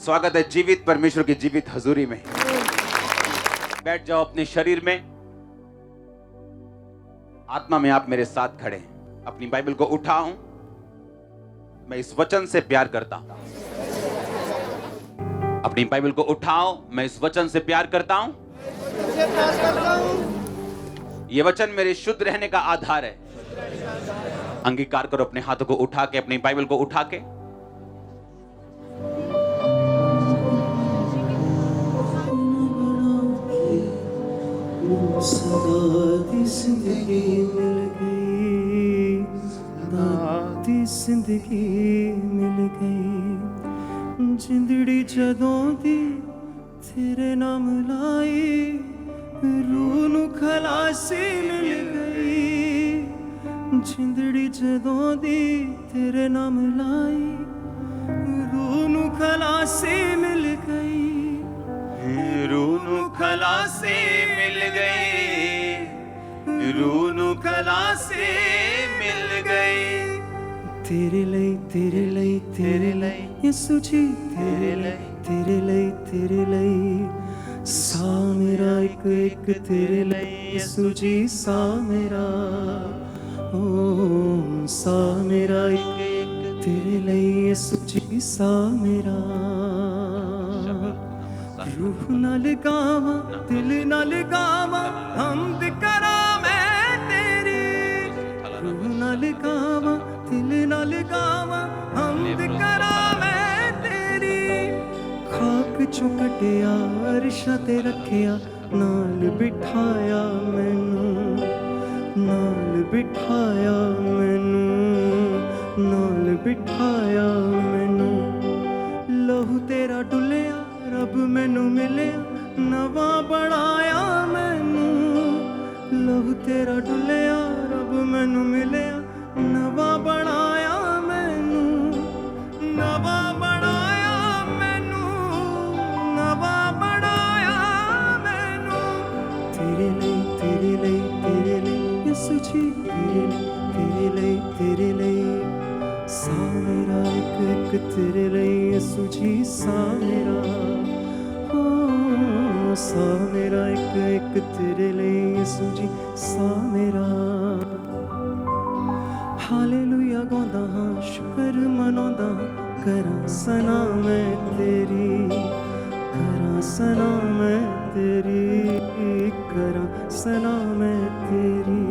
स्वागत है जीवित परमेश्वर की जीवित हजूरी में। बैठ जाओ अपने शरीर में, आत्मा में आप मेरे साथ खड़े हैं। अपनी बाइबल को उठाऊं, मैं इस वचन से प्यार करता हूं। अपनी बाइबल को उठाओ, मैं इस वचन से प्यार करता हूं। यह वचन मेरे शुद्ध रहने का आधार है। अंगीकार करो अपने हाथों को उठा के, अपनी बाइबल को उठा के। सदा जिंदगी मिल गई, सदा जिंदगी मिल गई। जिंदड़ी जदों दी तेरे नाम लाई, रूह नू खलासी मिल गई। जिंदड़ी जदों दी तेरे नाम लाई, रूह नू खलासी मिल गई। रूह नू खलासी मिल गई, रूह नू खलासी मिल गई। तेरे लई तेरे लई तेरे लई यीशु जी, तेरे लई तेरे लई तेरे लई। सा मेरा एक एक तेरे लई यीशु जी, सा मेरा ओ सा मेरा एक एक तेरे लई यीशु जी, सा मेरा। रूह नाल गावा दिल नाल गावा, हमद करा मैं तेरी। रूह नाल गावा दिल नाल गावा, हमद करा मैं तेरी। खाक चों कटिया अरशां ते रखिया, नाल बिठाया मैनू, नाल बिठाया मैनू, नाल बिठाया मैनू। लहू तेरा डुलिया रब मैनू मिलिया, नवा बनाया मैनू। लहू तेरा डुलिया रब मैनू मिलिया, नवा बनाया मैनू, नवा बनाया मैनू, नवा बनाया मैनू। तेरे लई तेरे लई तेरे लई यीशु जी, तेरे लई तेरे लई। सा मेरा एक एक तेरे लई यीशु जी, सा मेरा ओ सा मेरा एक एक तेरे लई यीशु जी, सा मेरा। हालेलुया गांदा हां, शुकर मनांदा हां, करां सना मैं तेरी, करां सना मैं तेरी, करां सना मैं तेरी।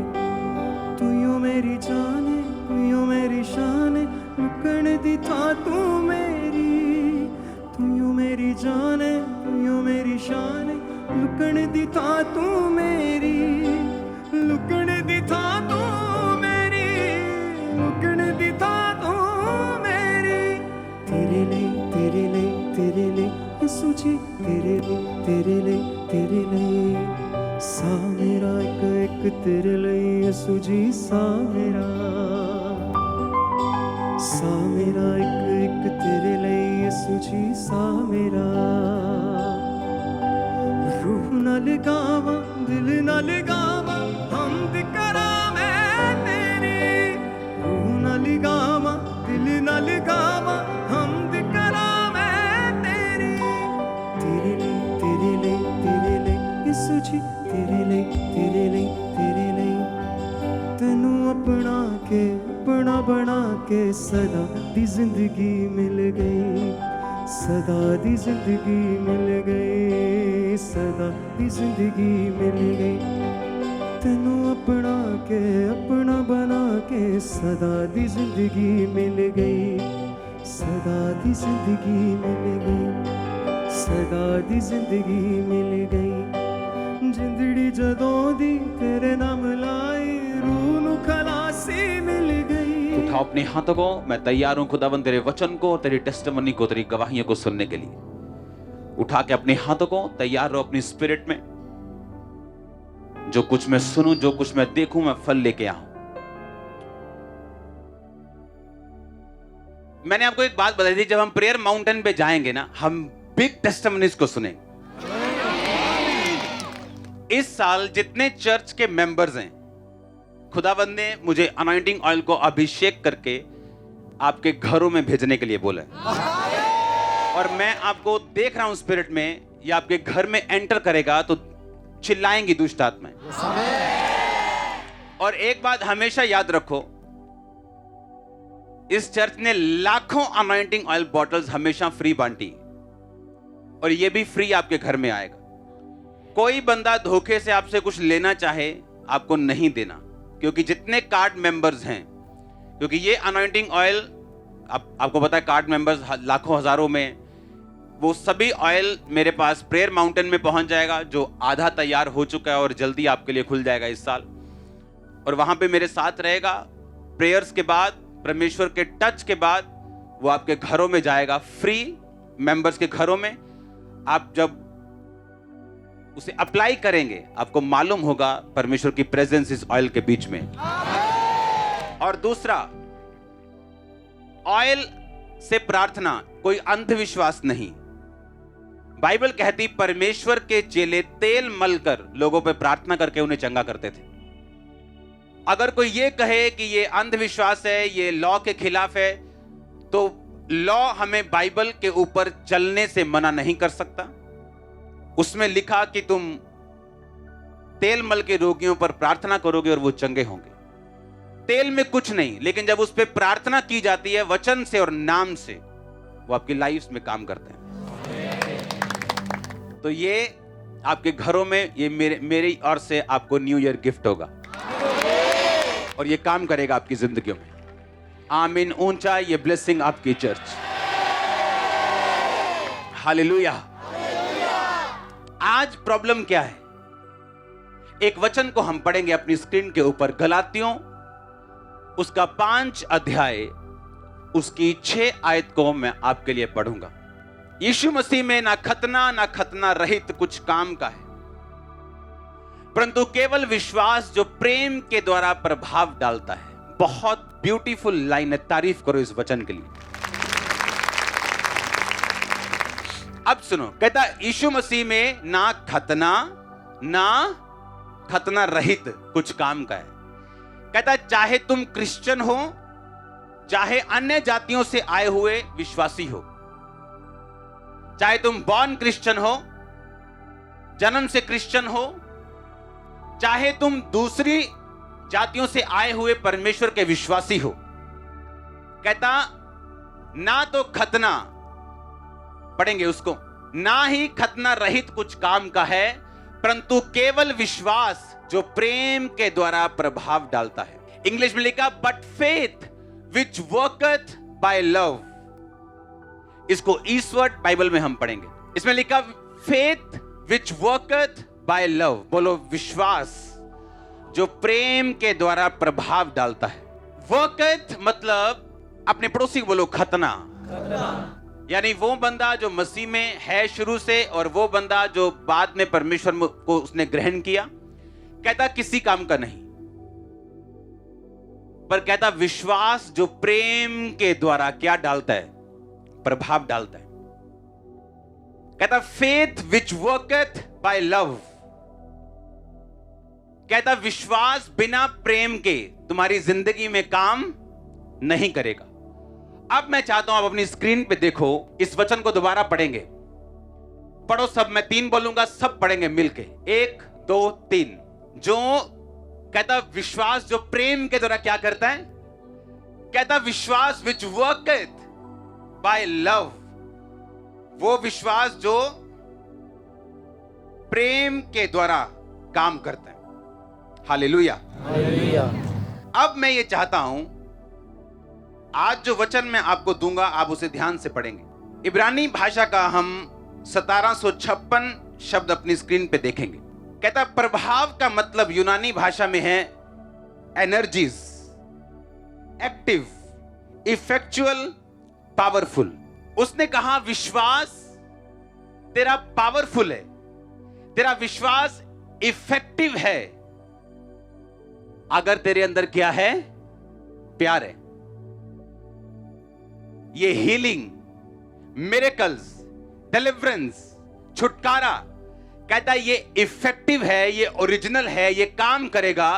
तू यो मेरी जान है, तू यो मेरी शान है, लुकण दी था तू मेरी। तू यो मेरी जान है, तू यो मेरी शान है, लुकण दी था तू मेरी। लुकण दी था तू मेरी, लुकण दी था तू मेरी। तेरे लई तेरे लई तेरे लई यीशु जी, तेरे लई तेरे लई तेरे लई। सा मेरा एक एक तेरे लई यीशु जी, सा मेरा। सा मेरा एक एक तेरे लई यीशु जी, सा मेरा। रूह नाल गावा दिल नाल गावा, हमद करा मैं तेरी। रूह नाल गावा दिल नाल गावा, हमद करा मैं तेरी। तेरे लई तेरे लई तेरे लई यीशु जी, तेरे लई तेरे लई तेरे लई। तैनू अपना के अपना बना के, सदा दी जिंदगी मिल गई, सदा दी जिंदगी मिल गई, सदा दी जिंदगी मिल गई। तैनू अपना के अपना बना के, सदा दी जिंदगी मिल गई, सदा दी जिंदगी मिल गई, सदा दी जिंदगी मिल गई। जिंदड़ी जदों दी तेरे नाम लाई, रूह नू खलासी मिल गई। उठाओ अपने हाथों को, मैं तैयार हूं खुदावन तेरे वचन को, तेरी टेस्टिमनी को, तेरी गवाहियों को सुनने के लिए। उठा के अपने हाथों को तैयार रहो अपनी स्पिरिट में। जो कुछ मैं सुनूं, जो कुछ मैं देखूं, मैं फल लेके आऊं। मैंने आपको एक बात बताई थी, जब हम प्रेयर माउंटेन पे जाएंगे ना, हम बिग टेस्टिमनीज को सुनेंगे। इस साल जितने चर्च के मेंबर्स हैं, खुदावंद ने मुझे अनॉइंटिंग ऑयल को अभिषेक करके आपके घरों में भेजने के लिए बोला है। और मैं आपको देख रहा हूं स्पिरिट में, ये आपके घर में एंटर करेगा तो चिल्लाएंगी दुष्ट आत्माएं। और एक बात हमेशा याद रखो, इस चर्च ने लाखों अनॉइंटिंग ऑयल बॉटल्स हमेशा फ्री बांटी, और ये भी फ्री आपके घर में आएगा। कोई बंदा धोखे से आपसे कुछ लेना चाहे, आपको नहीं देना, क्योंकि जितने कार्ड मेंबर्स हैं, क्योंकि ये अनॉइंटिंग ऑयल आपको पता है कार्ड मेंबर्स लाखों हजारों में, वो सभी ऑयल मेरे पास प्रेयर माउंटेन में पहुंच जाएगा, जो आधा तैयार हो चुका है और जल्दी आपके लिए खुल जाएगा इस साल। और वहां पे मेरे साथ रहेगा। प्रेयर्स के बाद, परमेश्वर के टच के बाद वो आपके घरों में जाएगा, फ्री मेंबर्स के घरों में। आप जब उसे अप्लाई करेंगे, आपको मालूम होगा परमेश्वर की प्रेजेंस इस ऑयल के बीच में। और दूसरा, ऑयल से प्रार्थना कोई अंधविश्वास नहीं। बाइबल कहती परमेश्वर के चेले तेल मलकर लोगों पे प्रार्थना करके उन्हें चंगा करते थे। अगर कोई ये कहे कि ये अंधविश्वास है, ये लॉ के खिलाफ है, तो लॉ हमें बाइबल के ऊपर चलने से मना नहीं कर सकता। उसमें लिखा कि तुम तेल मल के रोगियों पर प्रार्थना करोगे और वो चंगे होंगे। तेल में कुछ नहीं, लेकिन जब उस पर प्रार्थना की जाती है वचन से और नाम से, वो आपकी लाइफ में काम करते हैं। तो ये आपके घरों में, ये मेरी ओर से आपको न्यू ईयर गिफ्ट होगा, और ये काम करेगा आपकी जिंदगियों में। आमीन। ऊंचा ये ब्लेसिंग आपकी चर्च। हालेलुया। आज प्रॉब्लम क्या है? एक वचन को हम पढ़ेंगे अपनी स्क्रीन के ऊपर, गलातियों उसका 5 अध्याय, उसकी 6 आयत को मैं आपके लिए पढ़ूंगा। यीशु मसीह में ना खतना रहित कुछ काम का है, परंतु केवल विश्वास जो प्रेम के द्वारा प्रभाव डालता है। बहुत ब्यूटीफुल लाइन है, तारीफ करो इस वचन के लिए। अब सुनो, कहता यीशु मसीह में ना खतना रहित कुछ काम का है। कहता चाहे तुम क्रिश्चियन हो, चाहे अन्य जातियों से आए हुए विश्वासी हो, चाहे तुम बॉर्न क्रिश्चियन हो, जन्म से क्रिश्चियन हो, चाहे तुम दूसरी जातियों से आए हुए परमेश्वर के विश्वासी हो, कहता ना तो खतना, पढ़ेंगे उसको, ना ही खतना रहित कुछ काम का है, परंतु केवल विश्वास जो प्रेम के द्वारा प्रभाव डालता है। इंग्लिश में लिखा but faith which worketh by love. इसको ईस्वर्ड बाइबल में हम पढ़ेंगे। इसमें लिखा faith which worketh by love. बोलो विश्वास जो प्रेम के द्वारा प्रभाव डालता है। वर्कeth मतलब, अपने पड़ोसी को बोलो खतना। यानी वो बंदा जो मसीह में है शुरू से, और वो बंदा जो बाद में परमेश्वर को उसने ग्रहण किया। कहता किसी काम का नहीं, पर कहता विश्वास जो प्रेम के द्वारा क्या डालता है? प्रभाव डालता है। कहता faith which worketh by love. कहता विश्वास बिना प्रेम के तुम्हारी जिंदगी में काम नहीं करेगा। अब मैं चाहता हूं आप अपनी स्क्रीन पे देखो, इस वचन को दोबारा पढ़ेंगे। पढ़ो सब, मैं 3 बोलूंगा, सब पढ़ेंगे मिलके। 1 2 3। जो कहता विश्वास जो प्रेम के द्वारा क्या करता है? कहता विश्वास विच वर्कeth बाय लव। वो विश्वास जो प्रेम के द्वारा काम करता है। हालेलुया। अब मैं ये चाहता हूं, आज जो वचन मैं आपको दूंगा आप उसे ध्यान से पढ़ेंगे। इब्रानी भाषा का हम 1756 शब्द अपनी स्क्रीन पे देखेंगे। कहता प्रभाव का मतलब यूनानी भाषा में है एनर्जीज, एक्टिव, इफेक्चुअल, पावरफुल। उसने कहा विश्वास तेरा पावरफुल है, तेरा विश्वास इफेक्टिव है अगर तेरे अंदर क्या है? प्यार है। ये हीलिंग, मिरेकल्स, डिलीवरेंस, छुटकारा, कहता है ये इफेक्टिव है, ये ओरिजिनल है, ये काम करेगा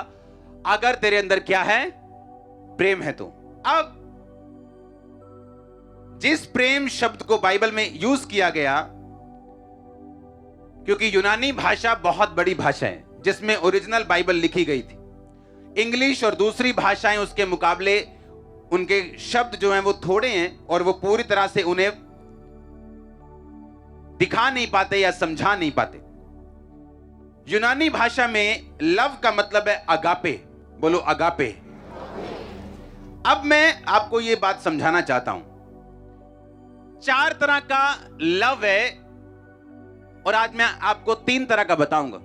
अगर तेरे अंदर क्या है? प्रेम है। तो अब जिस प्रेम शब्द को बाइबल में यूज किया गया, क्योंकि यूनानी भाषा बहुत बड़ी भाषा है जिसमें ओरिजिनल बाइबल लिखी गई थी। इंग्लिश और दूसरी भाषाएं उसके मुकाबले उनके शब्द जो हैं वो थोड़े हैं और वो पूरी तरह से उन्हें दिखा नहीं पाते या समझा नहीं पाते। यूनानी भाषा में लव का मतलब है अगापे। बोलो अगापे। अब मैं आपको ये बात समझाना चाहता हूं। 4 तरह का लव है और आज मैं आपको 3 तरह का बताऊंगा।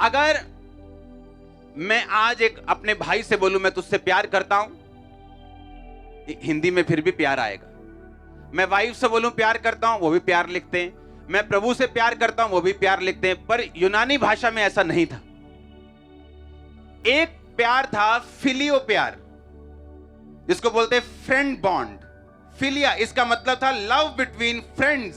अगर मैं आज एक अपने भाई से बोलूं मैं तुझसे प्यार करता हूं, हिंदी में फिर भी प्यार आएगा। मैं वाइफ से बोलूं प्यार करता हूं, वो भी प्यार लिखते हैं। मैं प्रभु से प्यार करता हूं, वो भी प्यार लिखते हैं। पर यूनानी भाषा में ऐसा नहीं था। एक प्यार था फिलियो प्यार, जिसको बोलते हैं फ्रेंड बॉन्ड। फिलिया इसका मतलब था लव बिटवीन फ्रेंड्स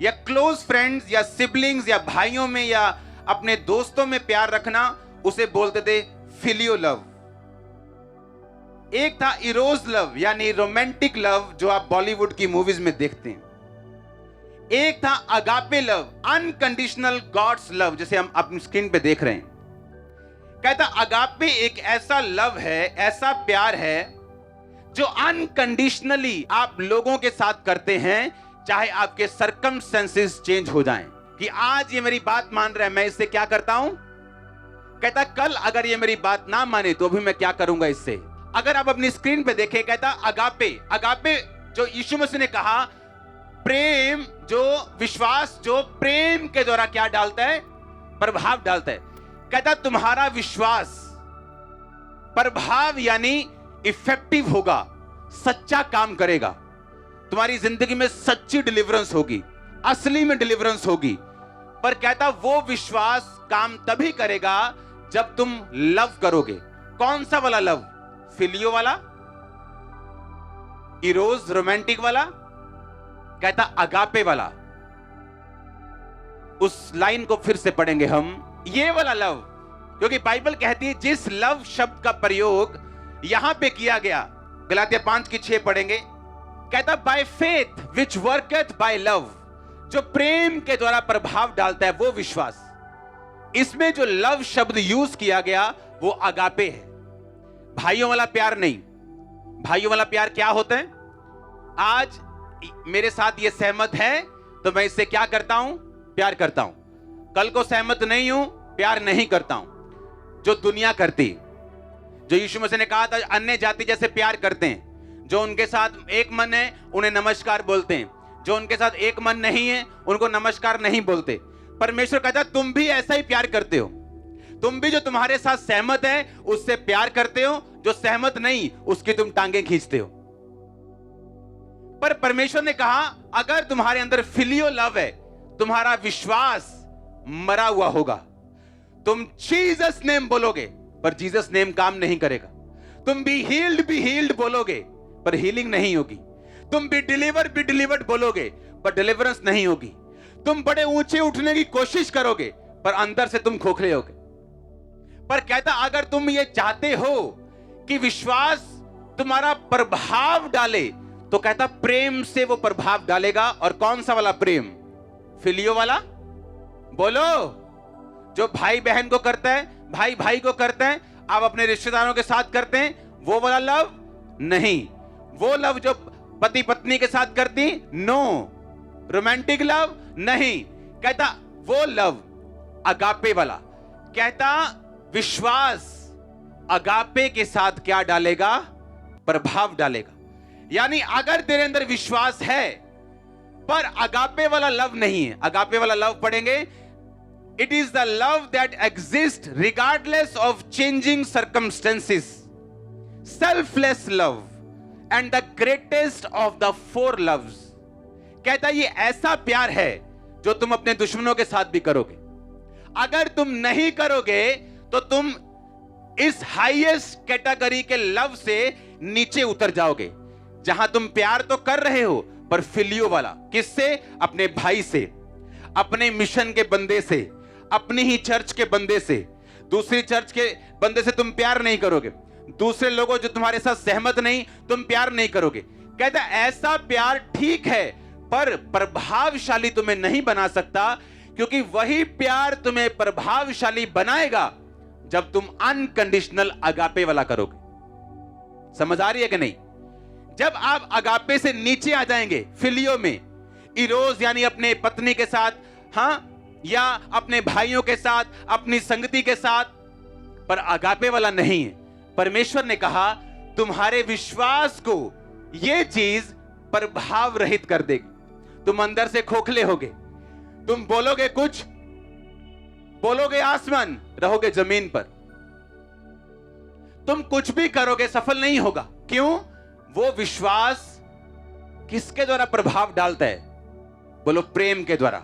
या क्लोज फ्रेंड्स या सिबलिंग्स या भाइयों में या अपने दोस्तों में प्यार रखना, उसे बोलते थे फिलियो लव। एक था इरोज लव यानी रोमांटिक लव, जो आप बॉलीवुड की मूवीज में देखते हैं। एक था agape love, unconditional God's love, जैसे हम अपनी स्क्रीन पे देख रहे हैं। कहता अगापे एक ऐसा लव है, ऐसा प्यार है जो अनकंडीशनली आप लोगों के साथ करते हैं, चाहे आपके सर्कमस्टेंसेस चेंज हो जाएं। कि आज ये मेरी बात मान रहा है, मैं इससे क्या करता हूं। कहता कल अगर ये मेरी बात ना माने तो भी मैं क्या करूंगा इससे। अगर आप अपनी स्क्रीन पे देखें, कहता अगापे। अगापे जो यीशु मसीह ने कहा, प्रेम जो विश्वास जो प्रेम के द्वारा क्या डालता है, प्रभाव डालता है। कहता तुम्हारा विश्वास प्रभाव यानी इफेक्टिव होगा, सच्चा काम करेगा, तुम्हारी जिंदगी में सच्ची डिलीवरेंस होगी, असली में डिलीवरेंस होगी। पर कहता वो विश्वास काम तभी करेगा जब तुम लव करोगे। कौन सा वाला लव? फिलियो वाला, इरोज रोमांटिक वाला, कहता अगापे वाला। उस लाइन को फिर से पढ़ेंगे हम, ये वाला लव, क्योंकि बाइबल कहती है जिस लव शब्द का प्रयोग यहां पे किया गया, गलातिया 5:6 पढ़ेंगे। कहता by faith which worketh by love, जो प्रेम के द्वारा प्रभाव डालता है वो विश्वास। इसमें जो लव शब्द यूज किया गया वो अगापे है, भाइयों वाला प्यार नहीं। भाइयों वाला प्यार क्या होता है? आज मेरे साथ ये सहमत है तो मैं इससे क्या करता हूं? प्यार करता हूं। कल को सहमत नहीं हूं, प्यार नहीं करता हूं। जो दुनिया करती, जो यीशु मसीह ने कहा था अन्य जाति जैसे प्यार करते हैं, जो उनके साथ एक मन है उन्हें नमस्कार बोलते हैं, जो उनके साथ एक मन नहीं है उनको नमस्कार नहीं बोलते। परमेश्वर कहता तुम भी ऐसा ही प्यार करते हो। तुम भी जो तुम्हारे साथ सहमत है उससे प्यार करते हो, जो सहमत नहीं उसकी तुम टांगे खींचते हो। पर परमेश्वर ने कहा अगर तुम्हारे अंदर फिलियो लव है, तुम्हारा विश्वास मरा हुआ होगा। तुम जीसस नेम बोलोगे पर जीसस नेम काम नहीं करेगा। तुम भी हील्ड बोलोगे पर हीलिंग नहीं होगी। तुम भी डिलीवर्ड बोलोगे पर डिलीवरेंस नहीं होगी। तुम बड़े ऊंचे उठने की कोशिश करोगे पर अंदर से तुम खोखले होगे। पर कहता अगर तुम ये चाहते हो कि विश्वास तुम्हारा प्रभाव डाले, तो कहता प्रेम से वो प्रभाव डालेगा। और कौन सा वाला प्रेम? फिलियो वाला। बोलो, जो भाई बहन को करता है, भाई भाई को करता है, आप अपने रिश्तेदारों के साथ करते हैं, वो वाला लव नहीं। वो लव जो पति पत्नी के साथ करती, नो। रोमांटिक लव नहीं। कहता वो लव अगापे वाला। कहता विश्वास अगापे के साथ क्या डालेगा? प्रभाव डालेगा। यानी अगर तेरे अंदर विश्वास है पर अगापे वाला लव नहीं है। अगापे वाला लव पढ़ेंगे, it is the love that exist regardless of changing circumstances, selfless love and the greatest of the 4 loves. कहता ये ऐसा प्यार है जो तुम अपने दुश्मनों के साथ भी करोगे। अगर तुम नहीं करोगे तो तुम इस हाईएस्ट कैटेगरी के लव से नीचे उतर जाओगे, जहां तुम प्यार तो कर रहे हो पर फिलियो वाला। किससे? अपने भाई से, अपने मिशन के बंदे से, अपनी ही चर्च के बंदे से। दूसरी चर्च के बंदे से तुम प्यार नहीं करोगे। दूसरे लोगों जो तुम्हारे साथ सहमत नहीं, तुम प्यार नहीं करोगे। कहता है ऐसा प्यार ठीक है, पर प्रभावशाली तुम्हें नहीं बना सकता, क्योंकि वही प्यार तुम्हें प्रभावशाली बनाएगा जब तुम अनकंडीशनल अगापे वाला करोगे। समझ आ रही है कि नहीं? जब आप अगापे से नीचे आ जाएंगे, फिलियो में, इरोज यानी अपने पत्नी के साथ, हाँ, या अपने भाइयों के साथ, अपनी संगति के साथ, पर अगापे वाला नहीं है। परमेश्वर ने कहा तुम्हारे विश्वास को यह चीज प्रभाव रहित कर देगी। तुम अंदर से खोखले होगे, तुम बोलोगे कुछ, बोलोगे आसमान, रहोगे जमीन पर। तुम कुछ भी करोगे सफल नहीं होगा। क्यों? वो विश्वास किसके द्वारा प्रभाव डालता है? बोलो, प्रेम के द्वारा।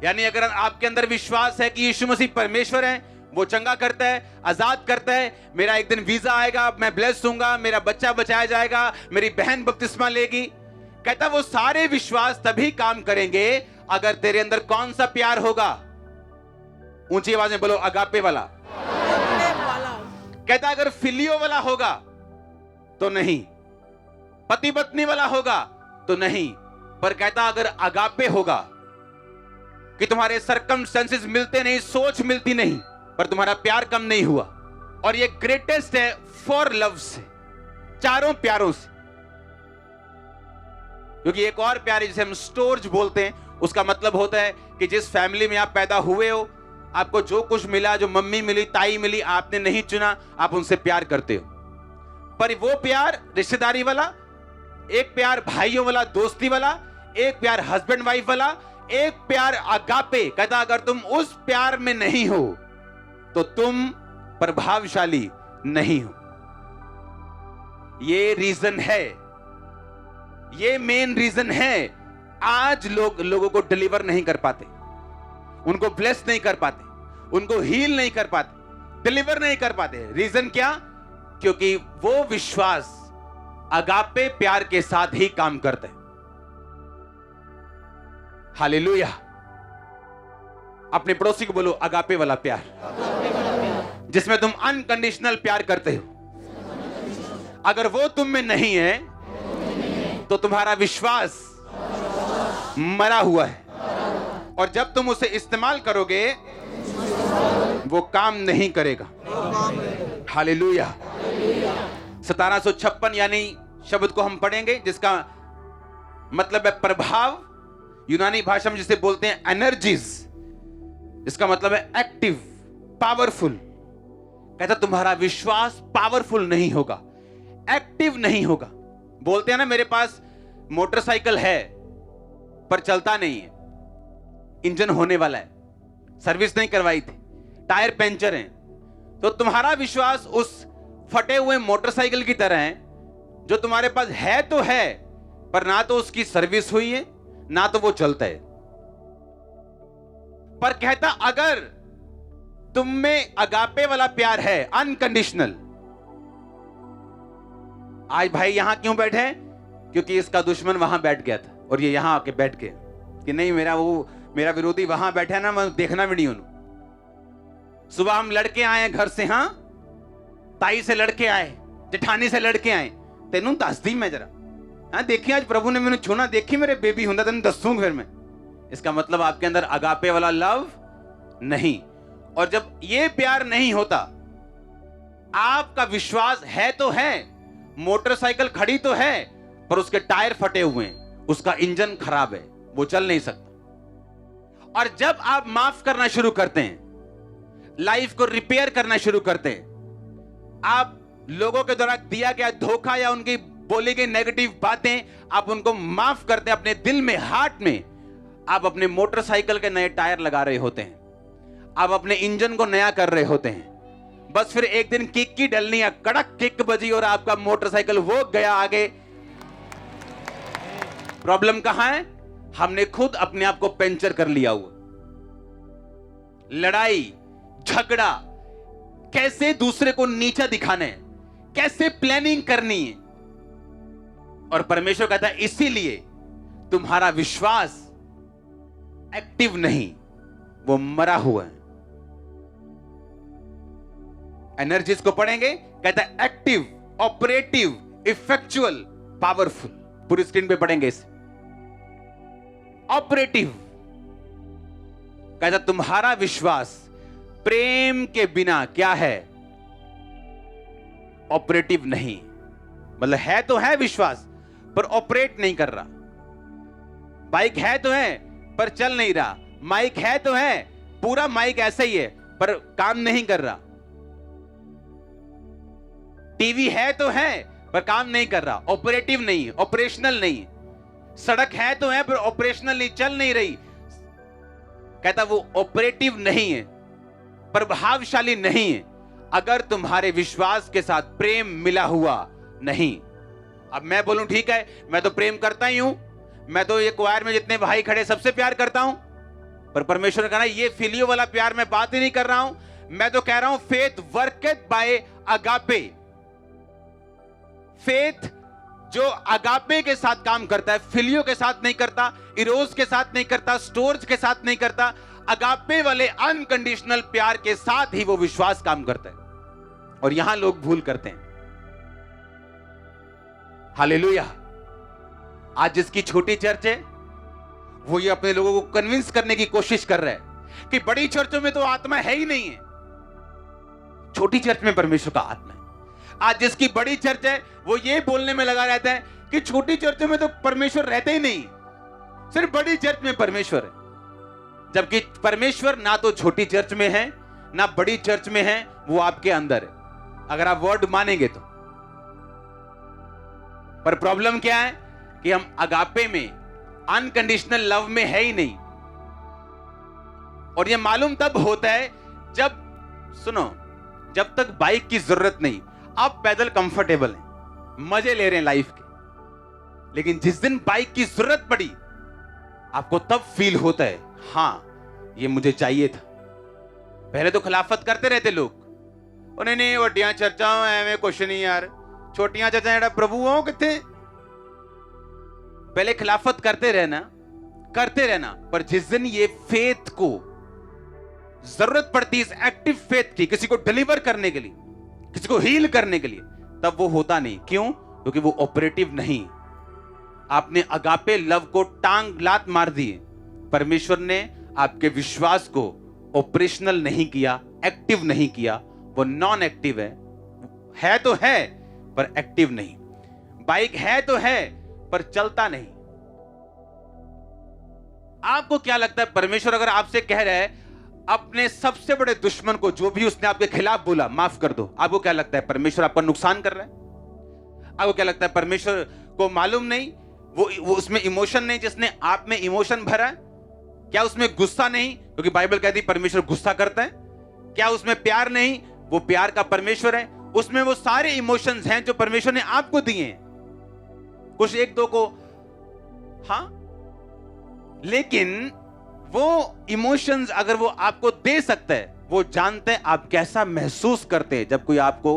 यानी अगर आपके अंदर विश्वास है कि यीशु मसीह परमेश्वर है, वो चंगा करता है, आजाद करता है, मेरा एक दिन वीजा आएगा, मैं ब्लेस दूंगा, मेरा बच्चा बचाया जाएगा, मेरी बहन बपतिस्मा लेगी, कहता वो सारे विश्वास तभी काम करेंगे अगर तेरे अंदर कौन सा प्यार होगा? ऊंची आवाज में बोलो, अगापे वाला। कहता अगर फिलियो वाला होगा तो नहीं, पति पत्नी वाला होगा तो नहीं, पर कहता अगर अगापे होगा कि तुम्हारे सरकमस्टेंसेस मिलते नहीं, सोच मिलती नहीं, पर तुम्हारा प्यार कम नहीं हुआ। और ये ग्रेटेस्ट है 4 लव से, चारों प्यारों से। क्योंकि एक और प्यार जिसे हम स्टोर्ज बोलते हैं, उसका मतलब होता है कि जिस फैमिली में आप पैदा हुए हो, आपको जो कुछ मिला, जो मम्मी मिली, ताई मिली, आपने नहीं चुना, आप उनसे प्यार करते हो। पर वो प्यार रिश्तेदारी वाला, एक प्यार भाइयों वाला, दोस्ती वाला, एक प्यार हस्बैंड वाइफ वाला, एक प्यार अगापे। कहता अगर तुम उस प्यार में नहीं हो तो तुम प्रभावशाली नहीं हो। ये रीजन है, ये मेन रीजन है आज लोगों को डिलीवर नहीं कर पाते, उनको ब्लेस नहीं कर पाते, उनको हील नहीं कर पाते, डिलीवर नहीं कर पाते। रीजन क्या? क्योंकि वो विश्वास अगापे प्यार के साथ ही काम करता है। हालेलुया। अपने पड़ोसी को बोलो, अगापे वाला प्यार, जिसमें तुम अनकंडीशनल प्यार करते हो। अगर वो तुम में नहीं है तो तुम्हारा विश्वास मरा हुआ है, और जब तुम उसे इस्तेमाल करोगे वो काम नहीं करेगा। हालेलुया। 1756 यानी शब्द को हम पढ़ेंगे, जिसका मतलब है प्रभाव। यूनानी भाषा में जिसे बोलते हैं एनर्जीज, इसका मतलब है एक्टिव, पावरफुल। कहता तुम्हारा विश्वास पावरफुल नहीं होगा, एक्टिव नहीं होगा। बोलते हैं ना, मेरे पास मोटरसाइकिल है पर चलता नहीं है, इंजन होने वाला है, सर्विस नहीं करवाई थी, टायर पंचर हैं। तो तुम्हारा विश्वास उस फटे हुए मोटरसाइकिल की तरह है, जो तुम्हारे पास है तो है, पर ना तो उसकी सर्विस हुई है, ना तो वो चलता है। पर कहता अगर तुम में अगापे वाला प्यार है, अनकंडीशनल। आज भाई यहां क्यों बैठे हैं? क्योंकि इसका दुश्मन वहां बैठ गया था और ये यहां आके बैठ गए कि नहीं, मेरा विरोधी वहां बैठा है ना, मैं देखना भी नहीं उन्होंने। सुबह हम लड़के आए घर से, हाँ, ताई से लड़के आए, जेठानी से लड़के आए, तेनू दस दी मैं जरा, हाँ देखी आज प्रभु ने मैंने छूना, देखी मेरे बेबी होंदा तेन दसूंगा फिर मैं। इसका मतलब आपके अंदर अगापे वाला लव नहीं। और जब ये प्यार नहीं होता, आपका विश्वास है तो है, मोटरसाइकिल खड़ी तो है, पर उसके टायर फटे हुए हैं, उसका इंजन खराब है, वो चल नहीं सकता। और जब आप माफ करना शुरू करते हैं, लाइफ को रिपेयर करना शुरू करते हैं, आप लोगों के द्वारा दिया गया धोखा या उनकी बोली गई नेगेटिव बातें आप उनको माफ करते हैं, अपने दिल में, हार्ट में आप अपने मोटरसाइकिल के नए टायर लगा रहे होते हैं, आप अपने इंजन को नया कर रहे होते हैं। बस फिर एक दिन किक की डलनी है, कड़क किक बजी और आपका मोटरसाइकिल वो गया आगे। प्रॉब्लम कहां है? हमने खुद अपने आप को पंचर कर लिया हुआ। लड़ाई झगड़ा, कैसे दूसरे को नीचा दिखाना है, कैसे प्लानिंग करनी है। और परमेश्वर कहता है इसीलिए तुम्हारा विश्वास एक्टिव नहीं, वो मरा हुआ है। एनर्जीज को पढ़ेंगे, कहता है एक्टिव, ऑपरेटिव, इफेक्चुअल, पावरफुल, पूरी स्क्रीन पे पढ़ेंगे इसे। ऑपरेटिव कहता तुम्हारा विश्वास प्रेम के बिना क्या है? ऑपरेटिव नहीं। मतलब है तो है विश्वास, पर ऑपरेट नहीं कर रहा। बाइक है तो है, पर चल नहीं रहा। माइक है तो है, पूरा माइक ऐसा ही है, पर काम नहीं कर रहा। टीवी है तो है, पर काम नहीं कर रहा। ऑपरेटिव नहीं, ऑपरेशनल नहीं। सड़क है तो है, पर ऑपरेशनल नहीं, चल नहीं रही। कहता वो ऑपरेटिव नहीं है, प्रभावशाली नहीं है, अगर तुम्हारे विश्वास के साथ प्रेम मिला हुआ नहीं। अब मैं बोलूं ठीक है, मैं तो प्रेम करता ही हूं, मैं तो ये क्वायर में जितने भाई खड़े सबसे प्यार करता हूं, पर परमेश्वर ने कहा ये फिलियो वाला प्यार मैं बात ही नहीं कर रहा हूं। मैं तो कह रहा हूं फेथ वर्केथ बाय अगापे। फेथ जो अगापे के साथ काम करता है, फिलियो के साथ नहीं करता, इरोस के साथ नहीं करता, स्टोर्स के साथ नहीं करता, अगापे वाले अनकंडीशनल प्यार के साथ ही वो विश्वास काम करता है। और यहां लोग भूल करते हैं। हालेलुया। आज जिसकी छोटी चर्च है, वो ये अपने लोगों को कन्विंस करने की कोशिश कर रहा है कि बड़ी चर्चों में तो आत्मा है ही नहीं है, छोटी चर्च में परमेश्वर का आत्मा है। आज जिसकी बड़ी चर्च है, वो ये बोलने में लगा रहता है कि छोटी चर्चों में तो परमेश्वर रहते ही नहीं, सिर्फ बड़ी चर्च में परमेश्वर है। जबकि परमेश्वर ना तो छोटी चर्च में है, ना बड़ी चर्च में है, वो आपके अंदर है, अगर आप वर्ड मानेंगे तो। पर प्रॉब्लम क्या है कि हम अगापे में, अनकंडीशनल लव में है ही नहीं। और ये मालूम तब होता है जब, सुनो, जब तक बाइक की जरूरत नहीं, आप पैदल कंफर्टेबल हैं, मजे ले रहे हैं लाइफ के, लेकिन जिस दिन बाइक की जरूरत पड़ी, आपको तब फील होता है हां ये मुझे चाहिए था। पहले तो खिलाफत करते रहते लोग, नहीं नहीं वड्डियां चर्चा एवं कुछ नहीं यार, छोटियां चर्चा प्रभु हो किथे। पहले खिलाफत करते रहना, पर जिस दिन ये फेथ को जरूरत पड़ती, इस एक्टिव फेथ की, किसी को डिलीवर करने के लिए, किसी को हील करने के लिए, तब वो होता नहीं। क्यों? क्योंकि वो ऑपरेटिव नहीं। आपने अगापे लव को टांग लात मार दी। परमेश्वर ने आपके विश्वास को ऑपरेशनल नहीं किया, एक्टिव नहीं किया, वो नॉन एक्टिव है तो है पर एक्टिव नहीं। बाइक है तो है पर चलता नहीं। आपको क्या लगता है, परमेश्वर अगर आपसे कह रहा है अपने सबसे बड़े दुश्मन को, जो भी उसने आपके खिलाफ बोला, माफ कर दो, आपको क्या लगता है परमेश्वर आपका नुकसान कर रहा है? आपको क्या लगता है परमेश्वर को मालूम नहीं, वो उसमें इमोशन नहीं जिसने आप में इमोशन भरा है? क्या उसमें गुस्सा नहीं, क्योंकि बाइबल कहती है परमेश्वर गुस्सा करता है? क्या उसमें प्यार नहीं, वो प्यार का परमेश्वर है। उसमें वो सारे इमोशंस हैं जो परमेश्वर ने आपको दिए हैं, कुछ एक दो को हां, लेकिन वो इमोशंस अगर वो आपको दे सकता है, वो जानते हैं आप कैसा महसूस करते हैं जब कोई आपको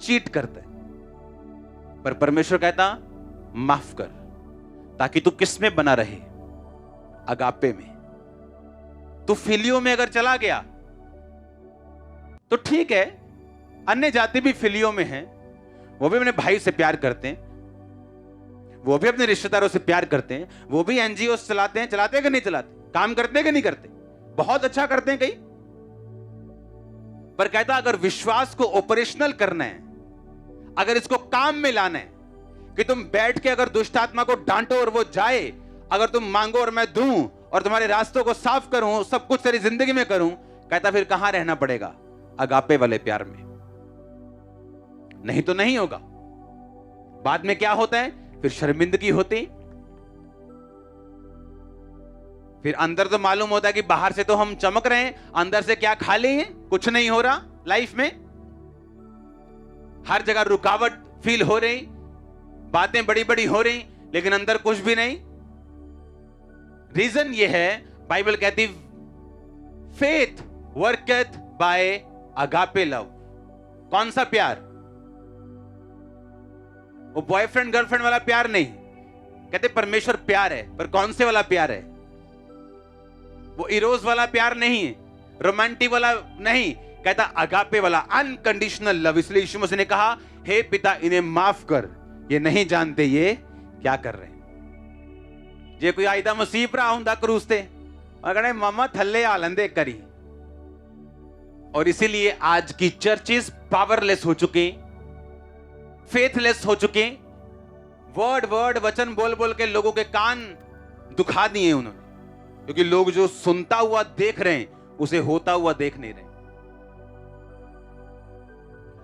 चीट करता है। पर परमेश्वर कहता माफ कर, ताकि तू किस में बना रहे? अगापे में। तू फिलियो में अगर चला गया तो ठीक है, अन्य जाति भी फिलियो में है, वो भी अपने भाई से प्यार करते हैं, वो भी अपने रिश्तेदारों से प्यार करते हैं, वो भी एनजीओ चलाते हैं कि नहीं चलाते, काम करते हैं कि नहीं करते, बहुत अच्छा करते हैं कई। पर कहता अगर विश्वास को ऑपरेशनल करना है, अगर इसको काम में लाना है, कि तुम बैठ के अगर दुष्ट आत्मा को डांटो और वो जाए, अगर तुम मांगो और मैं दूं और तुम्हारे रास्तों को साफ करूं, सब कुछ तेरी जिंदगी में करूं, कहता फिर कहां रहना पड़ेगा? अगापे वाले प्यार में। नहीं तो नहीं होगा। बाद में क्या होता है? फिर शर्मिंदगी होती, फिर अंदर तो मालूम होता है कि बाहर से तो हम चमक रहे हैं, अंदर से क्या खाली है, कुछ नहीं हो रहा लाइफ में, हर जगह रुकावट फील हो रही, बातें बड़ी बड़ी हो रही, लेकिन अंदर कुछ भी नहीं। रीजन ये है, बाइबल कहती फेथ वर्कeth बाय अगापे लव। कौन सा प्यार? वो बॉयफ्रेंड गर्लफ्रेंड वाला प्यार नहीं। कहते परमेश्वर प्यार है, पर कौन से वाला प्यार है? वो इरोस वाला प्यार नहीं है, रोमांटिक वाला नहीं, कहता अगापे वाला अनकंडीशनल लव। इसलिए यीशु मसीह ने कहा हे पिता इन्हें माफ कर, ये नहीं जानते ये क्या कर रहे हैं। जे कोई आईदा मसीह भरा हुंदा क्रूस ते और कहना मामा थल्ले आ लंदे करी। और इसीलिए आज की चर्चेस पावरलेस हो चुके, फेथलेस हो चुके, वर्ड वचन बोल बोल के लोगों के कान दुखा दिए उन्होंने, क्योंकि लोग जो सुनता हुआ देख रहे हैं उसे होता हुआ देख नहीं रहे।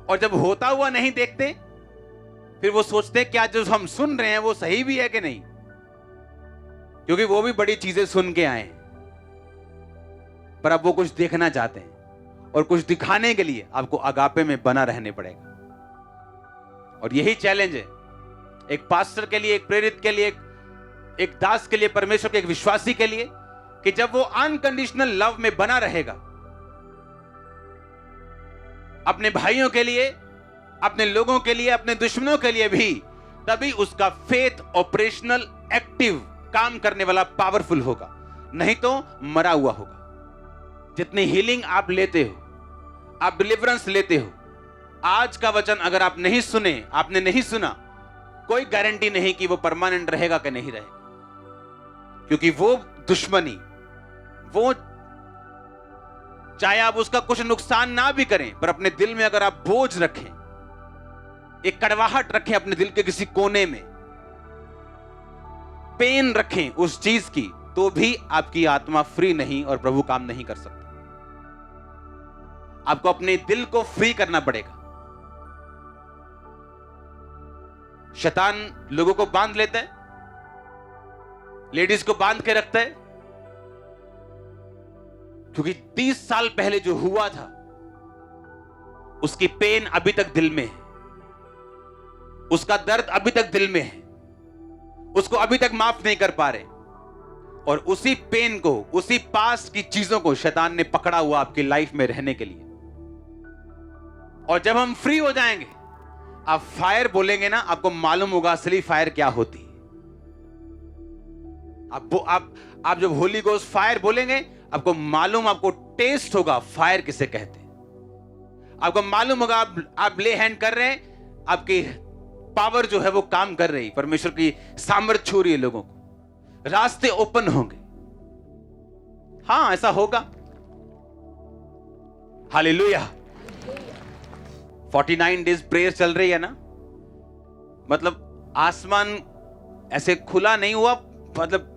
और जब होता हुआ नहीं देखते फिर वो सोचते क्या जो हम सुन रहे हैं वो सही भी है कि नहीं, क्योंकि वो भी बड़ी चीजें सुन के आए, पर अब वो कुछ देखना चाहते हैं और कुछ दिखाने के लिए आपको अगापे में बना रहने पड़ेगा। और यही चैलेंज है एक पास्टर के लिए, एक प्रेरित के लिए, एक दास के लिए, परमेश्वर के एक विश्वासी के लिए, कि जब वो अनकंडीशनल लव में बना रहेगा अपने भाइयों के लिए, अपने लोगों के लिए, अपने दुश्मनों के लिए भी, तभी उसका फेथ ऑपरेशनल, एक्टिव, काम करने वाला, पावरफुल होगा। नहीं तो मरा हुआ होगा। जितनी हीलिंग आप लेते हो, आप डिलीवरेंस लेते हो, आज का वचन अगर आप नहीं सुने, आपने नहीं सुना, कोई गारंटी नहीं कि वो परमानेंट रहेगा कि नहीं रहेगा। क्योंकि वो दुश्मनी, वो चाहे आप उसका कुछ नुकसान ना भी करें, पर अपने दिल में अगर आप बोझ रखें, एक कड़वाहट रखें अपने दिल के किसी कोने में, पेन रखें उस चीज की, तो भी आपकी आत्मा फ्री नहीं और प्रभु काम नहीं कर सकता। आपको अपने दिल को फ्री करना पड़ेगा। शैतान लोगों को बांध लेता है, लेडीज को बांध के रखता है, क्योंकि 30 साल पहले जो हुआ था उसकी पेन अभी तक दिल में है, उसका दर्द अभी तक दिल में है, उसको अभी तक माफ नहीं कर पा रहे। और उसी पेन को, उसी पास्ट की चीजों को शैतान ने पकड़ा हुआ आपकी लाइफ में रहने के लिए। और जब हम फ्री हो जाएंगे, आप फायर बोलेंगे ना, आपको मालूम होगा असली फायर क्या होती है। आप जब होली गोस्ट फायर बोलेंगे, आपको मालूम, आपको टेस्ट होगा फायर किसे कहते हैं। आपको मालूम होगा, आप ले हैंड कर रहे हैं, आपकी पावर जो है वो काम कर रही, परमेश्वर की सामर्थ छू रही है लोगों को, रास्ते ओपन होंगे। हां, ऐसा होगा। हालेलुया। 49 डेज प्रेयर चल रही है ना, मतलब आसमान ऐसे खुला नहीं हुआ, मतलब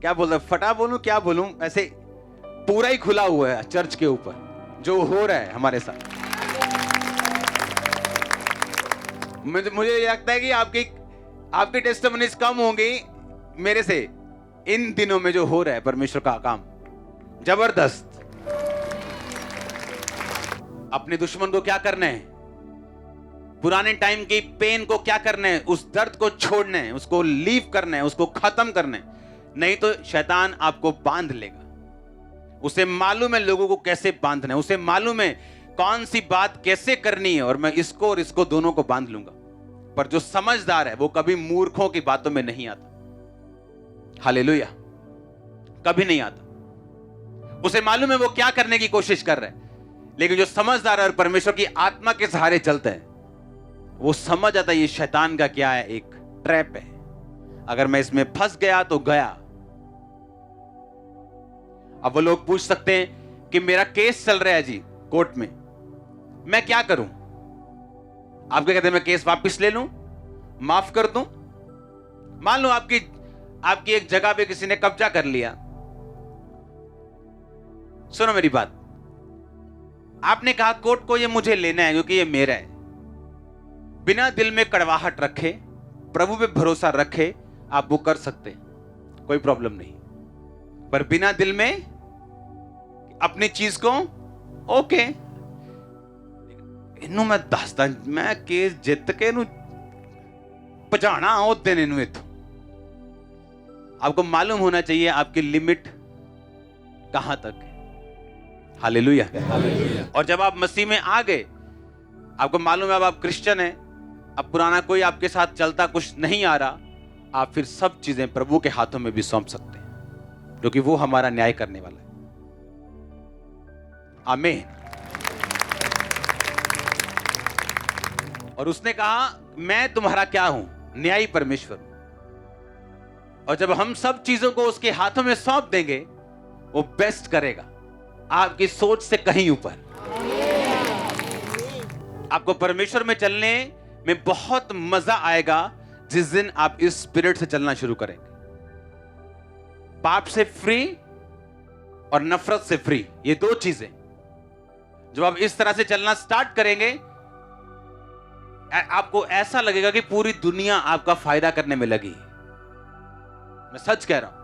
क्या बोल रहा, फटा बोलूं क्या बोलूं, ऐसे पूरा ही खुला हुआ है चर्च के ऊपर जो हो रहा है हमारे साथ। मुझे लगता है कि आपकी टेस्टिमनीज कम होंगी मेरे से इन दिनों में जो हो रहा है परमेश्वर का काम जबरदस्त। अपने दुश्मन को क्या करना है, पुराने टाइम की पेन को क्या करना है, उस दर्द को छोड़ना है, उसको लीव करना है, उसको खत्म करना है। नहीं तो शैतान आपको बांध लेगा। उसे मालूम है लोगों को कैसे बांधना है, उसे मालूम है कौन सी बात कैसे करनी है, और मैं इसको और इसको दोनों को बांध लूंगा। पर जो समझदार है वो कभी मूर्खों की बातों में नहीं आता। हालेलुया, कभी नहीं आता। उसे मालूम है वो क्या करने की कोशिश कर रहा है, लेकिन जो समझदार है और परमेश्वर की आत्मा के सहारे चलता है, वो समझ आता है ये शैतान का क्या है, एक ट्रैप है। अगर मैं इसमें फंस गया तो गया। अब वो लोग पूछ सकते हैं कि मेरा केस चल रहा है जी कोर्ट में, मैं क्या करूं? आप क्या कहते हैं, मैं केस वापस ले लूं, माफ कर दूं? मान लो आपकी एक जगह पे किसी ने कब्जा कर लिया। सुनो मेरी बात, आपने कहा कोर्ट को ये मुझे लेना है क्योंकि ये मेरा है। बिना दिल में कड़वाहट रखे, प्रभु पे भरोसा रखे, आप वो कर सकते हैं, कोई प्रॉब्लम नहीं। पर बिना दिल में अपनी चीज को ओके इनू मैं दसदा, मैं केस जित के इनू भजाना उस दिन इनू इथों। आपको मालूम होना चाहिए आपकी लिमिट कहां तक है। हालेलुया। और जब आप मसीह में आ गए, आपको मालूम है अब आप क्रिश्चियन हैं, अब पुराना कोई आपके साथ चलता कुछ नहीं आ रहा, आप फिर सब चीजें प्रभु के हाथों में भी सौंप सकते हैं, क्योंकि वो हमारा न्याय करने वाला है। आमीन। और उसने कहा मैं तुम्हारा क्या हूं? न्यायी परमेश्वर। और जब हम सब चीजों को उसके हाथों में सौंप देंगे, वो बेस्ट करेगा, आपकी सोच से कहीं ऊपर। आपको परमेश्वर में चलने में बहुत मजा आएगा जिस दिन आप इस स्पिरिट से चलना शुरू करेंगे। पाप से फ्री और नफरत से फ्री, ये दो चीजें जब आप इस तरह से चलना स्टार्ट करेंगे, आपको ऐसा लगेगा कि पूरी दुनिया आपका फायदा करने में लगी। मैं सच कह रहा हूं,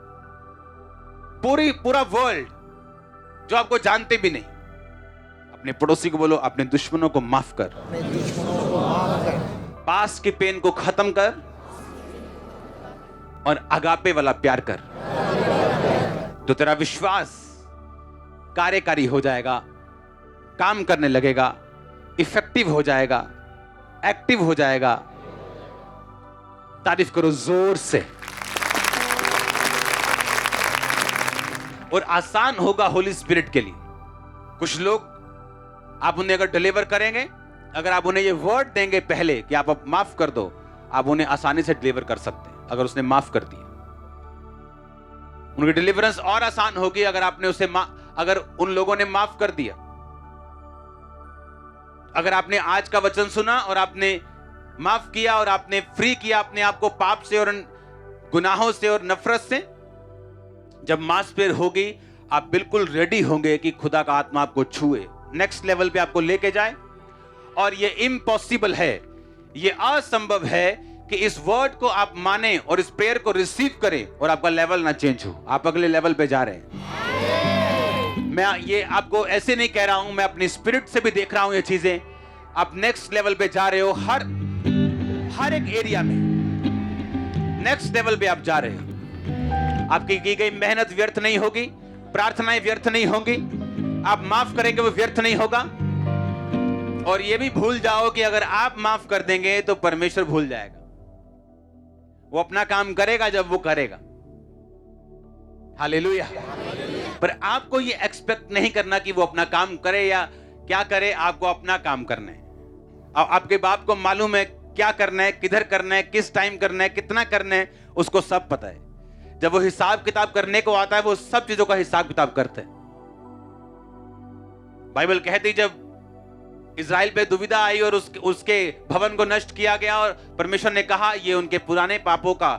पूरा वर्ल्ड जो आपको जानते भी नहीं। अपने पड़ोसी को बोलो, अपने दुश्मनों को माफ कर, पास के पेन को खत्म कर और अगापे वाला प्यार कर, तो तेरा विश्वास कार्यकारी हो जाएगा, काम करने लगेगा, इफेक्टिव हो जाएगा, एक्टिव हो जाएगा। तारीफ करो जोर से। और आसान होगा होली स्पिरिट के लिए। कुछ लोग आप उन्हें अगर डिलीवर करेंगे, अगर आप उन्हें ये वर्ड देंगे पहले कि आप माफ कर दो, आप उन्हें आसानी से डिलीवर कर सकते हैं। अगर उसने माफ कर दिया, उनकी डिलीवरेंस और आसान होगी। अगर आपने उसे अगर उन लोगों ने माफ कर दिया, अगर आपने आज का वचन सुना और आपने माफ किया और आपने फ्री किया अपने आप को पाप से और गुनाहों से और नफरत से, जब मांसपेश होगी, आप बिल्कुल रेडी होंगे कि खुदा का आत्मा आपको छुए, नेक्स्ट लेवल पे आपको लेके जाए। और ये इम्पॉसिबल है, ये असंभव है कि इस वर्ड को आप माने और इस प्रेयर को रिसीव करें और आपका लेवल ना चेंज हो, आप अगले लेवल पे जा रहे हैं। मैं ये आपको ऐसे नहीं कह रहा हूं, मैं अपनी स्पिरिट से भी देख रहा हूं ये चीजें। आप नेक्स्ट लेवल पे जा रहे हो, हर एक एरिया में नेक्स्ट लेवल पे आप जा रहे हो। आपकी की गई मेहनत व्यर्थ नहीं होगी, प्रार्थनाएं व्यर्थ नहीं होंगी, आप माफ करेंगे वो व्यर्थ नहीं होगा। और ये भी भूल जाओ कि अगर आप माफ कर देंगे तो परमेश्वर भूल जाएगा। वो अपना काम करेगा जब वो करेगा। हालेलुया। पर आपको ये एक्सपेक्ट नहीं करना कि वो अपना काम करे या क्या करे, आपको अपना काम करना है। आपके बाप को मालूम है क्या करना है, किधर करना है, किस टाइम करना है, कितना करना है, उसको सब पता है। जब वो हिसाब किताब करने को आता है, वो सब चीजों का हिसाब किताब करते हैं। बाइबल कहती जब इज़राइल पे दुविधा आई और उसके भवन को नष्ट किया गया और परमेश्वर ने कहा ये उनके पुराने पापों का,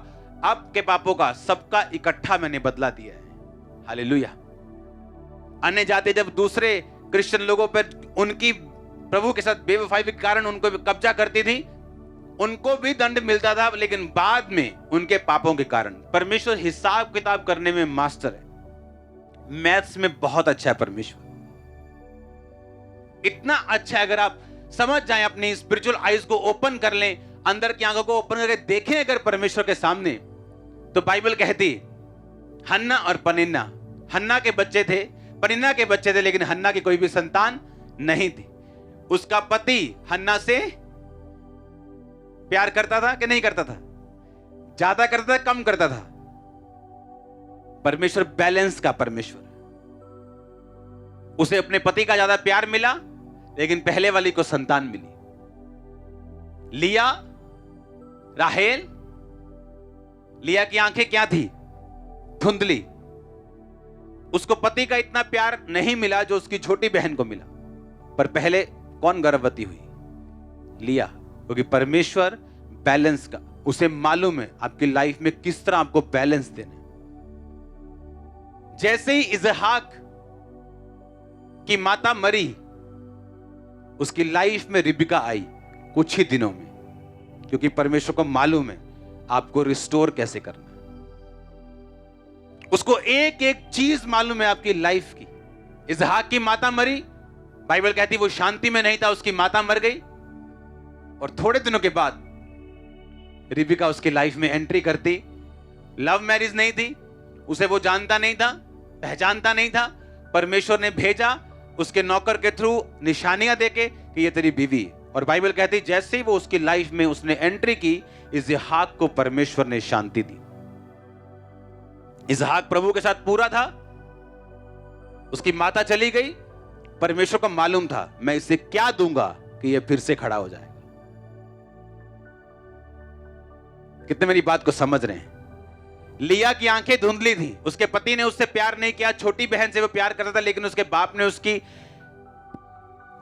अब के पापों का सबका इकट्ठा मैंने बदला दिया है। हालेलुया। अन्य जाति जब दूसरे क्रिश्चियन लोगों पर उनकी प्रभु के साथ बेवफाई के कारण उनको कब्जा करती थी, उनको भी दंड मिलता था, लेकिन बाद में उनके पापों के कारण। परमेश्वर हिसाब किताब करने में मास्टर है, मैथ्स में बहुत अच्छा है परमेश्वर। इतना अच्छा है, अगर आप समझ जाएं, अपनी स्पिरिचुअल आईज को ओपन कर लें, अंदर की आंखों को ओपन करके देखें अगर परमेश्वर के सामने, तो बाइबल कहती हन्ना और पनिन्ना, हन्ना के बच्चे थे, पनिन्ना के बच्चे थे, लेकिन हन्ना की कोई भी संतान नहीं थी। उसका पति हन्ना से प्यार करता था कि नहीं करता था? ज्यादा करता था, कम करता था? परमेश्वर बैलेंस का परमेश्वर। उसे अपने पति का ज्यादा प्यार मिला, लेकिन पहले वाली को संतान मिली। लिया, राहेल, लिया की आंखें क्या थी? धुंधली। उसको पति का इतना प्यार नहीं मिला जो उसकी छोटी बहन को मिला। पर पहले कौन गर्भवती हुई? लिया। क्योंकि परमेश्वर बैलेंस का, उसे मालूम है आपकी लाइफ में किस तरह आपको बैलेंस देना है। जैसे ही इजहाक की माता मरी, उसकी लाइफ में रिबिका आई कुछ ही दिनों में, क्योंकि परमेश्वर को मालूम है आपको रिस्टोर कैसे करना है। उसको एक एक चीज मालूम है आपकी लाइफ की। इजहाक की माता मरी, बाइबल कहती वो शांति में नहीं था, उसकी माता मर गई, और थोड़े दिनों के बाद रिबिका उसकी लाइफ में एंट्री करती। लव मैरिज नहीं थी, उसे वो जानता नहीं था, पहचानता नहीं था। परमेश्वर ने भेजा उसके नौकर के थ्रू निशानियां देके कि ये तेरी बीवी है। और बाइबल कहती जैसे ही वो उसकी लाइफ में उसने एंट्री की, इजहाक को परमेश्वर ने शांति दी। इजहाक प्रभु के साथ पूरा था, उसकी माता चली गई। परमेश्वर को मालूम था मैं इसे क्या दूंगा कि ये फिर से खड़ा हो जाएगा। कितने मेरी बात को समझ रहे हैं? लिया की आंखें धुंधली थी, उसके पति ने उससे प्यार नहीं किया, छोटी बहन से वो प्यार करता था, लेकिन उसके बाप ने उसकी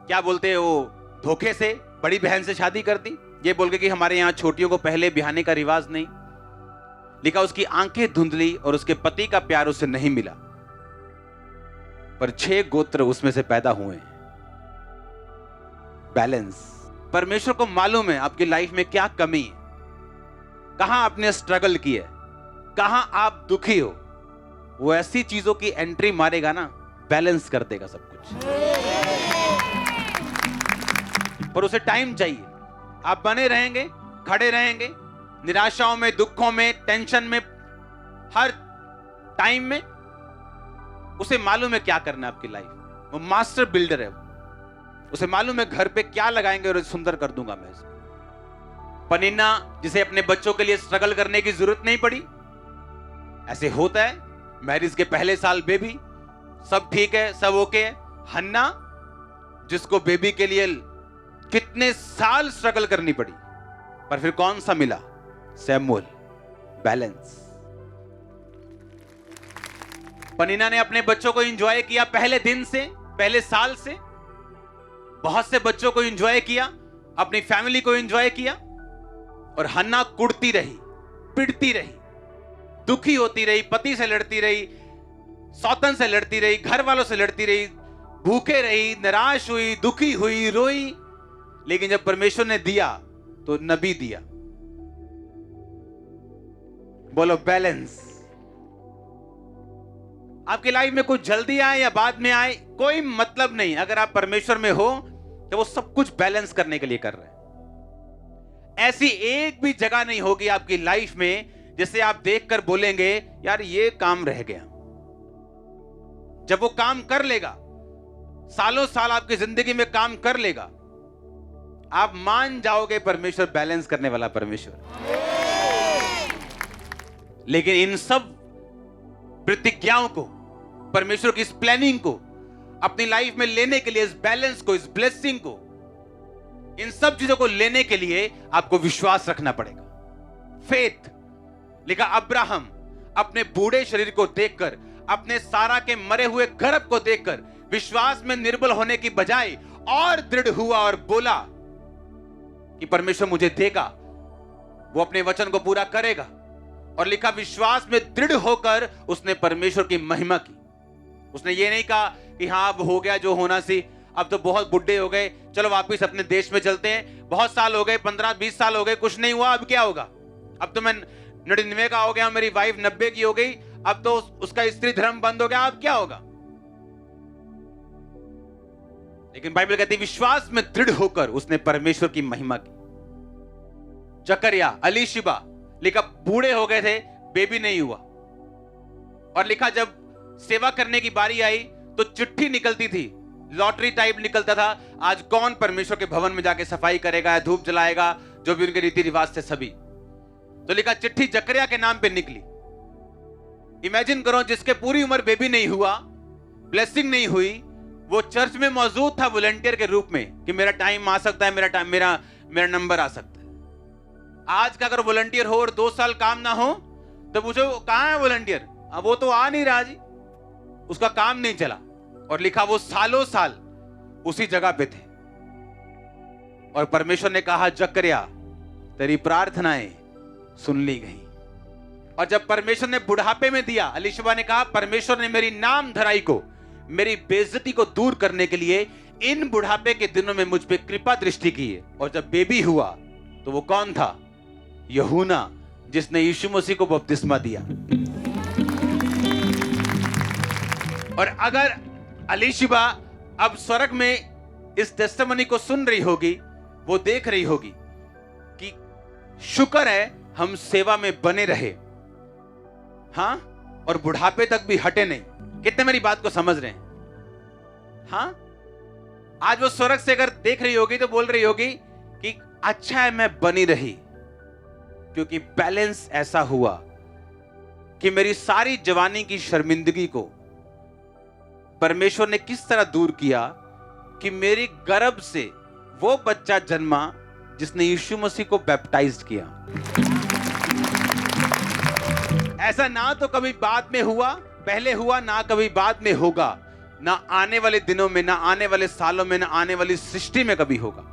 क्या बोलते हैं वो धोखे से बड़ी बहन से शादी कर दी, ये बोल के कि हमारे यहाँ छोटियों को पहले ब्याहने का रिवाज नहीं। लिखा उसकी आंखें धुंधली और उसके पति का प्यार उसे नहीं मिला, पर 6 गोत्र उसमें से पैदा हुए। बैलेंस। परमेश्वर को मालूम है आपकी लाइफ में क्या कमी है, कहां आपने स्ट्रगल की है, कहां आप दुखी हो। वो ऐसी चीजों की एंट्री मारेगा ना, बैलेंस कर देगा सब कुछ, पर उसे टाइम चाहिए। आप बने रहेंगे, खड़े रहेंगे, निराशाओं में, दुखों में, टेंशन में, हर टाइम में। उसे मालूम है क्या करना है आपकी लाइफ। वो मास्टर बिल्डर है, उसे मालूम है घर पे क्या लगाएंगे और सुंदर कर दूंगा मैं इसको। पनीना जिसे अपने बच्चों के लिए स्ट्रगल करने की जरूरत नहीं पड़ी, ऐसे होता है। मैरिज के पहले साल बेबी, सब ठीक है, सब ओके है। हन्ना जिसको बेबी के लिए कितने साल स्ट्रगल करनी पड़ी, पर फिर कौन सा मिला? सैमुअल। बैलेंस। पनीना ने अपने बच्चों को एंजॉय किया पहले दिन से, पहले साल से। बहुत से बच्चों को एंजॉय किया, अपनी फैमिली को एंजॉय किया। और हन्ना कुड़ती रही, पिटती रही, दुखी होती रही, पति से लड़ती रही, सौतन से लड़ती रही, घर वालों से लड़ती रही, भूखे रही, निराश हुई, दुखी हुई, रोई। लेकिन जब परमेश्वर ने दिया तो नबी दिया। बोलो बैलेंस। आपकी लाइफ में कुछ जल्दी आए या बाद में आए, कोई मतलब नहीं। अगर आप परमेश्वर में हो तो वो सब कुछ बैलेंस करने के लिए कर रहे हैं। ऐसी एक भी जगह नहीं होगी आपकी लाइफ में जिसे आप देखकर बोलेंगे यार ये काम रह गया। जब वो काम कर लेगा, सालों साल आपकी जिंदगी में काम कर लेगा, आप मान जाओगे परमेश्वर बैलेंस करने वाला परमेश्वर। लेकिन इन सब प्रतिज्ञाओं को, परमेश्वर की इस प्लानिंग को अपनी लाइफ में लेने के लिए, इस बैलेंस को, इस ब्लेसिंग को, इन सब चीजों को लेने के लिए आपको विश्वास रखना पड़ेगा। फेथ। लिखा अब्राहम अपने बूढ़े शरीर को देखकर, अपने सारा के मरे हुए गर्भ को देखकर विश्वास में निर्बल होने की बजाय और दृढ़ हुआ और बोला कि परमेश्वर मुझे देगा, वो अपने वचन को पूरा करेगा। और लिखा विश्वास में दृढ़ होकर उसने परमेश्वर की महिमा की। उसने ये नहीं कहा कि हाँ अब हो गया जो होना सी, अब तो बहुत बुढ़े हो गए, चलो वापस अपने देश में चलते हैं, बहुत साल हो गए, 15-20 साल हो गए, कुछ नहीं हुआ, अब क्या होगा? अब तो मैं 99 का हो गया, मेरी वाइफ 90 की हो गई, अब तो उसका स्त्री धर्म बंद हो गया, अब क्या होगा? लेकिन बाइबल कहती है विश्वास में दृढ़ होकर उसने परमेश्वर की महिमा की। जकरिया, अलीशिबा, लिखा बूढ़े हो गए थे, बेबी नहीं हुआ। और लिखा जब सेवा करने की बारी आई तो चिट्ठी निकलती थी, लॉटरी टाइप निकलता था, आज कौन परमेश्वर के भवन में जाके सफाई करेगा, धूप जलाएगा, जो भी उनके रीति रिवाज थे सभी। तो लिखा चिट्ठी जकरिया के नाम पे निकली। इमेजिन करो जिसके पूरी उम्र बेबी नहीं हुआ, ब्लेसिंग नहीं हुई, वो चर्च में मौजूद था वॉलंटियर के रूप में कि मेरा टाइम आ सकता है, मेरा नंबर आ सकता है। आज का अगर वॉलंटियर हो और 2 साल काम ना हो तो पूछो कहां है वॉलंटियर? अब वो तो आ नहीं रहा जी, उसका काम नहीं चला। और लिखा वो सालों साल उसी जगह पे थे। और परमेश्वर ने कहा जकरिया तेरी प्रार्थनाएं सुन ली गई। और जब परमेश्वर ने बुढ़ापे में दिया, अलीशिबा ने कहा परमेश्वर ने मेरी नाम धराई को, मेरी बेइज्जती को दूर करने के लिए इन बुढ़ापे के दिनों में मुझ पे कृपा दृष्टि की है। और जब बेबी हुआ तो वो कौन था? यूहन्ना, जिसने यीशु मसीह को बपतिस्मा दिया। और अगर अलीशिबा अब स्वर्ग में इस टेस्टिमनी को सुन रही होगी, वो देख रही होगी कि शुक्र है हम सेवा में बने रहे, हाँ, और बुढ़ापे तक भी हटे नहीं। कितने मेरी बात को समझ रहे हैं? हाँ, आज वो स्वर्ग से अगर देख रही होगी तो बोल रही होगी कि अच्छा है मैं बनी रही, क्योंकि बैलेंस ऐसा हुआ कि मेरी सारी जवानी की शर्मिंदगी को परमेश्वर ने किस तरह दूर किया कि मेरी गर्भ से वो बच्चा जन्मा जिसने यीशु मसीह को बैप्टाइज्ड किया। ऐसा ना तो कभी बाद में हुआ, पहले हुआ, ना कभी बाद में होगा, ना आने वाले दिनों में, ना आने वाले सालों में, ना आने वाली सृष्टि में कभी होगा।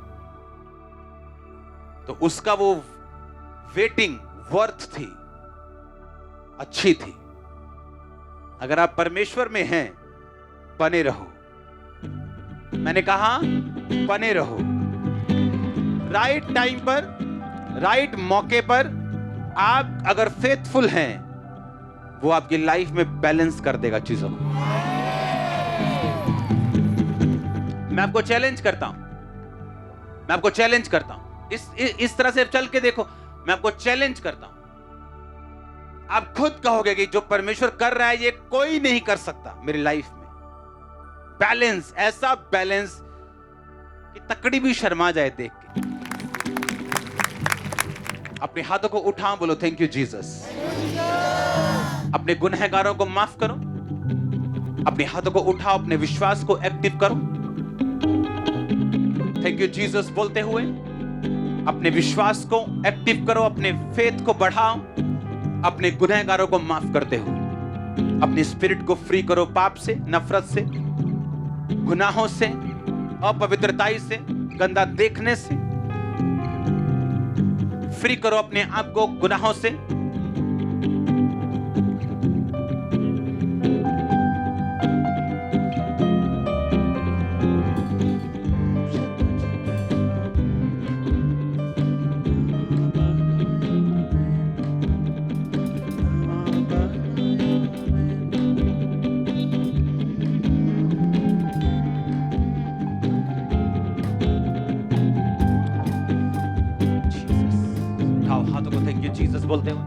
तो उसका वो वेटिंग वर्थ थी, अच्छी थी। अगर आप परमेश्वर में हैं, बने रहो। मैंने कहा बने रहो। राइट टाइम पर, राइट मौके पर आप अगर फेथफुल हैं, वो आपकी लाइफ में बैलेंस कर देगा चीजों को। मैं आपको चैलेंज करता हूं, मैं आपको चैलेंज करता हूं, इस तरह से चल के देखो। मैं आपको चैलेंज करता हूं, आप खुद कहोगे कि जो परमेश्वर कर रहा है ये कोई नहीं कर सकता मेरी लाइफ में। बैलेंस, ऐसा बैलेंस कि तकड़ी भी शर्मा जाए देख के। अपने हाथों को उठाओ, बोलो थैंक यू जीसस। अपने गुनहगारों को माफ करो। अपने हाथों को उठाओ, अपने विश्वास को एक्टिव करो। थैंक यू जीसस बोलते हुए अपने विश्वास को एक्टिव करो, अपने फेथ को बढ़ाओ, अपने गुनहगारों को माफ करते हुए अपने स्पिरिट को फ्री करो पाप से, नफरत से, गुनाहों से, अपवित्रताई से, गंदा देखने से। फ्री करो अपने आप को गुनाहों से। हाथों को थैंक यू जीसस बोलते हो।